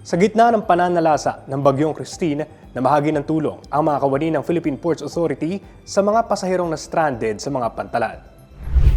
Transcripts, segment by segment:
Sa gitna ng pananalasa ng Bagyong Christine, namahagi ng tulong ang mga kawani ng Philippine Ports Authority sa mga pasahirong na stranded sa mga pantalan.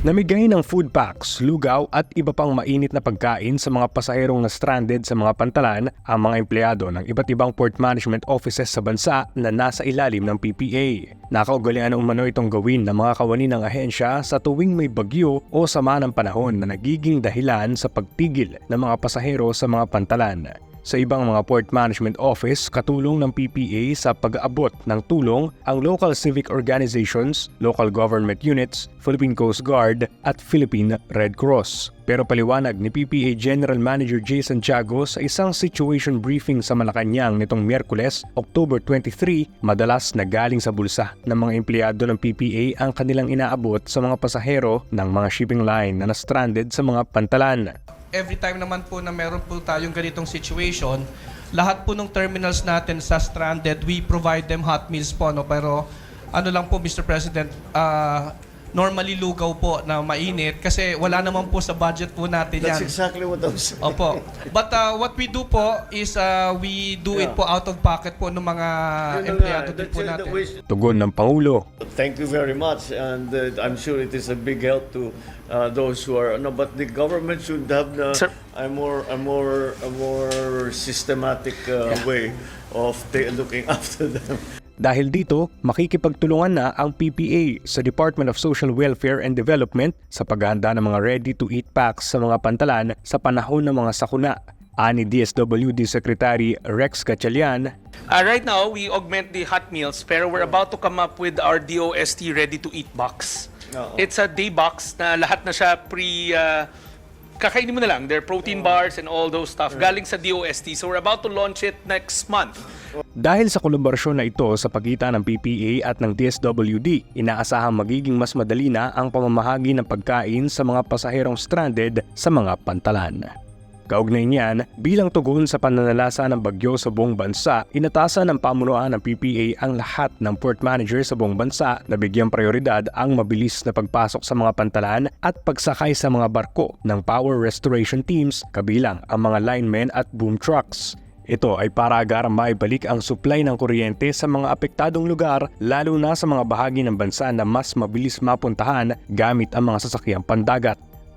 Namigay ng food packs, lugaw at iba pang mainit na pagkain sa mga pasahirong na stranded sa mga pantalan ang mga empleyado ng iba't ibang port management offices sa bansa na nasa ilalim ng PPA. Nakaugalian umano itong gawin ng mga kawani ng ahensya sa tuwing may bagyo o sama ng panahon na nagiging dahilan sa pagpigil ng mga pasahero sa mga pantalan. Sa ibang mga port management office, katulong ng PPA sa pag-aabot ng tulong ang local civic organizations, local government units, Philippine Coast Guard at Philippine Red Cross. Pero paliwanag ni PPA General Manager Jay Santiago sa isang situation briefing sa Malacanang nitong Miyerkules, October 23, madalas na galing sa bulsa ng mga empleyado ng PPA ang kanilang inaabot sa mga pasahero ng mga shipping line na na-stranded sa mga pantalan. Every time naman po na meron po tayong ganitong situation, lahat po ng terminals natin sa stranded, we provide them hot meals po. No? Pero ano lang po, Mr. President, normally lugaw po na mainit kasi wala naman po sa budget po natin yan. That's exactly what I was saying. Opo. But what we do po is we do it po out of pocket po ng mga empleyado din po natin. Tugon ng Pangulo. Thank you very much, and I'm sure it is a big help to those who are. No, but the government should have a more systematic way of looking after them. Dahil dito, makikipagtulungan na ang PPA sa Department of Social Welfare and Development sa paghahanda ng mga ready-to-eat packs sa mga pantalan sa panahon ng mga sakuna. Ani DSWD Secretary Rex Gatchalian. Right now, we augment the hot meals, pero we're about to come up with our DOST ready-to-eat box. It's a day box na lahat na siya kakainin mo na lang. There are protein bars and all those stuff. Galing sa DOST. So we're about to launch it next month. Dahil sa kolaborasyon na ito sa pagitan ng PPA at ng DSWD, inaasahang magiging mas madali na ang pamamahagi ng pagkain sa mga pasaherong stranded sa mga pantalan. Kaugnay niyan, bilang tugon sa pananalasa ng bagyo sa buong bansa, inatasan ng pamunuan ng PPA ang lahat ng port manager sa buong bansa na bigyang prioridad ang mabilis na pagpasok sa mga pantalan at pagsakay sa mga barko ng power restoration teams kabilang ang mga linemen at boom trucks. Ito ay para agarang maibalik ang supply ng kuryente sa mga apektadong lugar lalo na sa mga bahagi ng bansa na mas mabilis mapuntahan gamit ang mga sasakyang pandagat.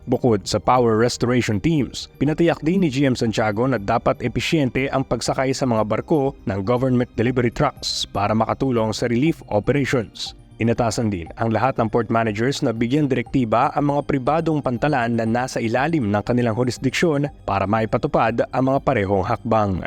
Bukod sa power restoration teams, pinatiyak din ni GM Santiago na dapat episyente ang pagsakay sa mga barko ng government delivery trucks para makatulong sa relief operations. Inatasan din ang lahat ng port managers na bigyan direktiba ang mga pribadong pantalan na nasa ilalim ng kanilang jurisdiksyon para maipatupad ang mga parehong hakbang.